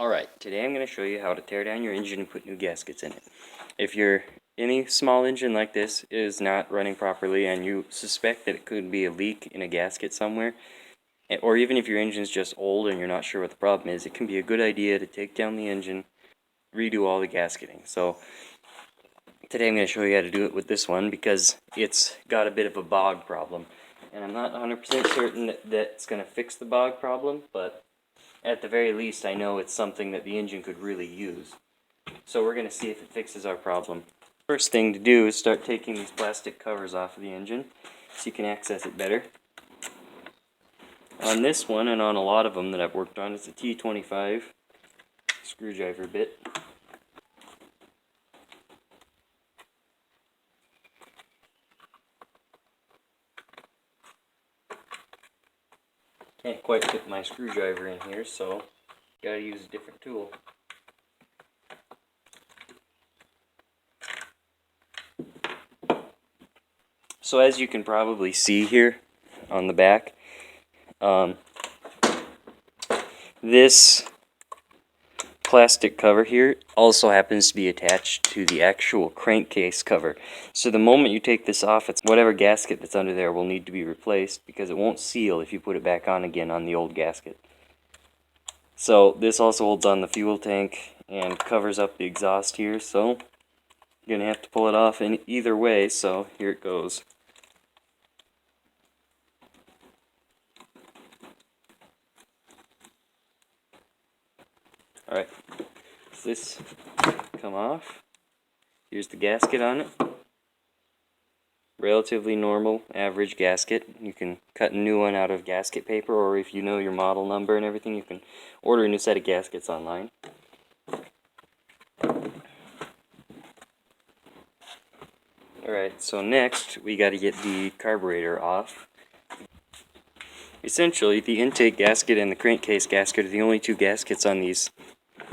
Alright, today I'm going to show you how to tear down your engine and put new gaskets in it. If any small engine like this is not running properly and you suspect that it could be a leak in a gasket somewhere, or even if your engine is just old and you're not sure what the problem is, it can be a good idea to take down the engine, redo all the gasketing. So today I'm going to show you how to do it with this one because it's got a bit of a bog problem. And I'm not 100% certain that it's going to fix the bog problem, but at the very least, I know it's something that the engine could really use. So we're going to see if it fixes our problem. First thing to do is start taking these plastic covers off of the engine so you can access it better. On this one, and on a lot of them that I've worked on, it's a T25 screwdriver bit. Can't quite fit my screwdriver in here, so gotta use a different tool. So as you can probably see here on the back, this plastic cover here also happens to be attached to the actual crankcase cover. So the moment you take this off, whatever gasket that's under there will need to be replaced because it won't seal if you put it back on again on the old gasket. So this also holds on the fuel tank and covers up the exhaust here, so you're going to have to pull it off in either way, so here it goes. Alright, so this come off. Here's the gasket on it. Relatively normal, average gasket. You can cut a new one out of gasket paper, or if you know your model number and everything, you can order a new set of gaskets online. Alright, so next we got to get the carburetor off. Essentially, the intake gasket and the crankcase gasket are the only two gaskets on these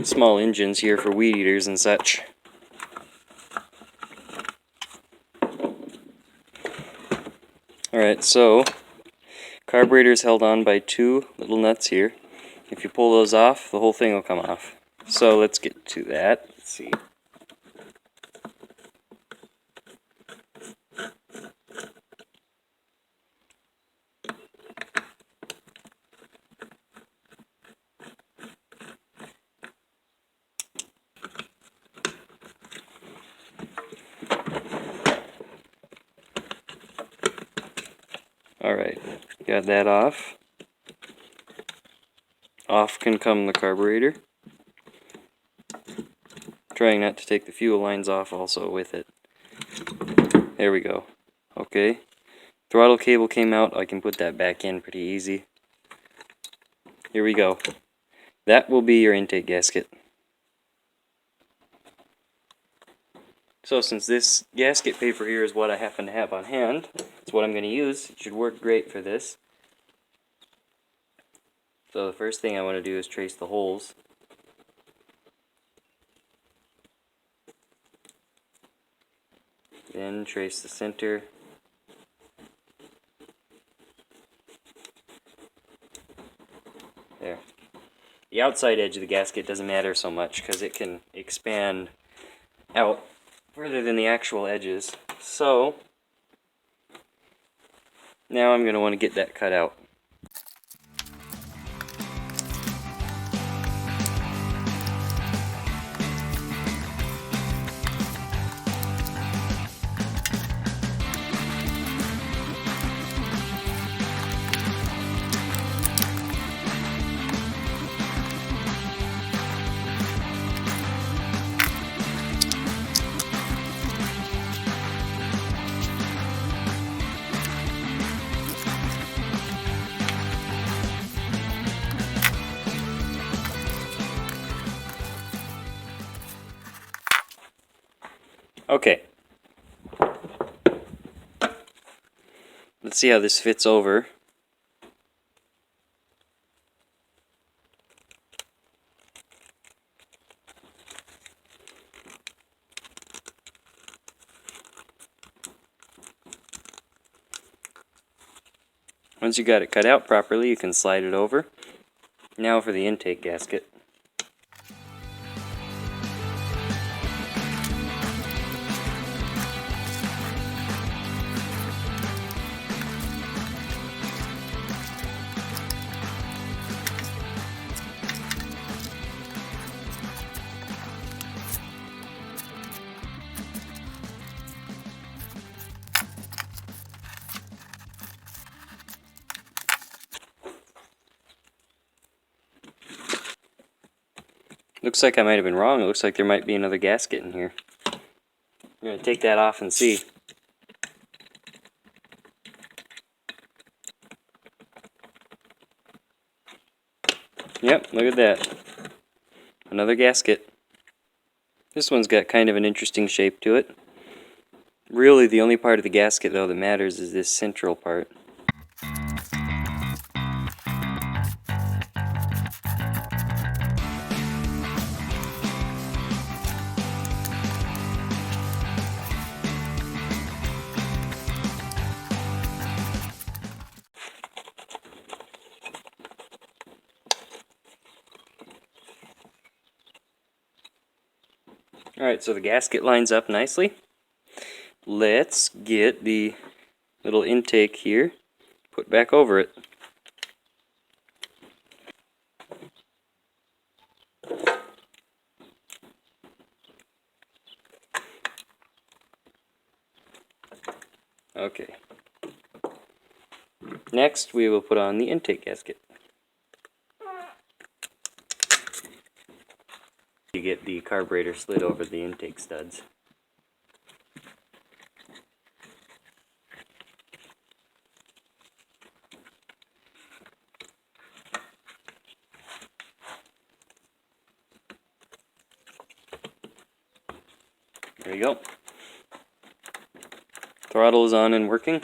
small engines here for weed eaters and such. Alright, so carburetor is held on by two little nuts here. If you pull those off, the whole thing will come off. So let's get to that. Let's see. Alright, got that off. Off can come the carburetor. Trying not to take the fuel lines off also with it. There we go. Okay. Throttle cable came out. I can put that back in pretty easy. Here we go. That will be your intake gasket. So since this gasket paper here is what I happen to have on hand, it's what I'm going to use. It should work great for this. So the first thing I want to do is trace the holes. Then trace the center. There. The outside edge of the gasket doesn't matter so much because it can expand out further than the actual edges. So now I'm going to want to get that cut out. Okay. Let's see how this fits over. Once you got it cut out properly, you can slide it over. Now for the intake gasket. Looks like I might have been wrong. It looks like there might be another gasket in here. I'm going to take that off and see. Yep, look at that. Another gasket. This one's got kind of an interesting shape to it. Really, the only part of the gasket, though, that matters is this central part. Alright, so the gasket lines up nicely. Let's get the little intake here put back over it. Okay. Next, we will put on the intake gasket. You get the carburetor slid over the intake studs. There you go. Throttle is on and working.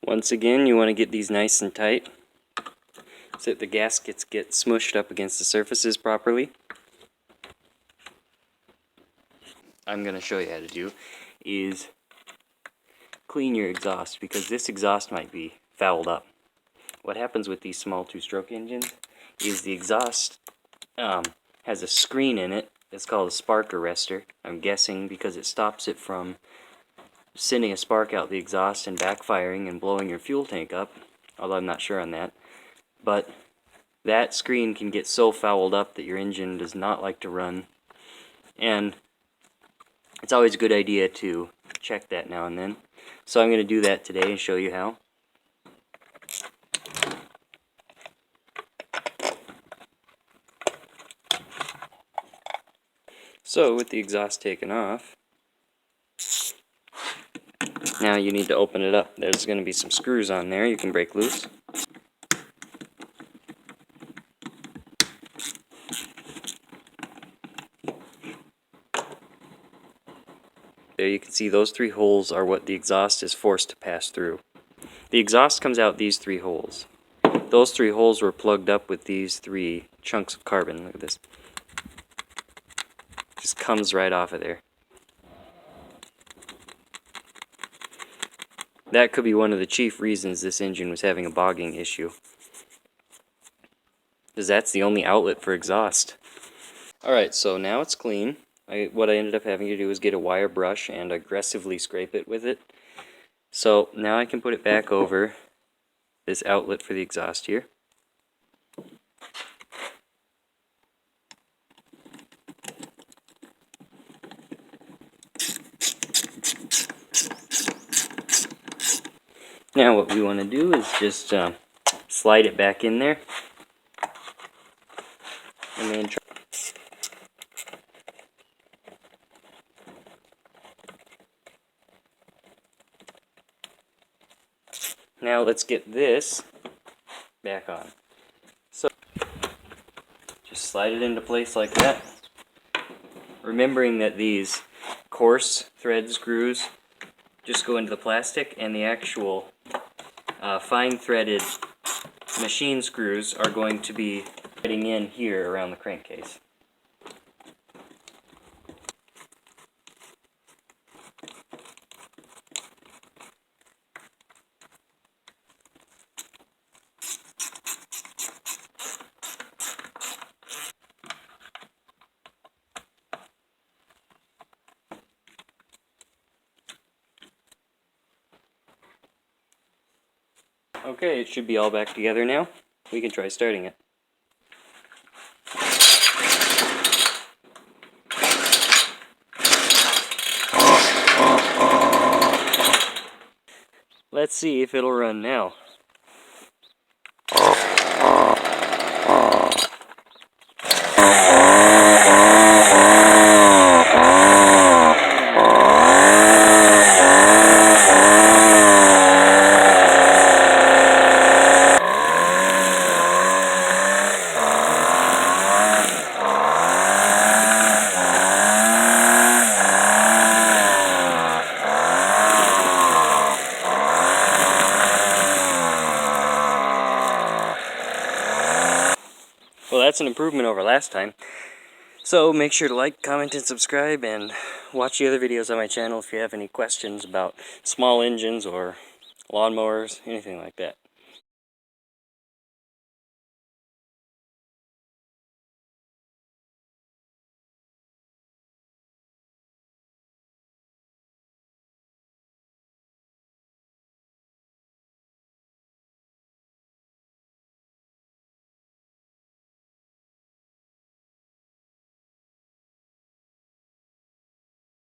Once again, you want to get these nice and tight so that the gaskets get smushed up against the surfaces properly. I'm going to show you how to do is clean your exhaust, because this exhaust might be fouled up. What happens with these small two-stroke engines is the exhaust has a screen in it. It's called a spark arrestor. I'm guessing because it stops it from sending a spark out the exhaust and backfiring and blowing your fuel tank up, although I'm not sure on that. But that screen can get so fouled up that your engine does not like to run, and it's always a good idea to check that now and then. So I'm going to do that today and show you how. So with the exhaust taken off, now you need to open it up. There's going to be some screws on there you can break loose. There you can see those three holes are what the exhaust is forced to pass through. The exhaust comes out these three holes. Those three holes were plugged up with these three chunks of carbon. Look at this. Just comes right off of there. That could be one of the chief reasons this engine was having a bogging issue, because that's the only outlet for exhaust. Alright, so now it's clean. What I ended up having to do was get a wire brush and aggressively scrape it with it. So now I can put it back over this outlet for the exhaust here. Now what we want to do is just slide it back in there, and then now let's get this back on. So just slide it into place like that, remembering that these coarse thread screws just go into the plastic, and the actual fine threaded machine screws are going to be fitting in here around the crankcase. Okay, it should be all back together now. We can try starting it. Let's see if it'll run now. Well, that's an improvement over last time. So make sure to like, comment, and subscribe, and watch the other videos on my channel if you have any questions about small engines or lawnmowers, anything like that.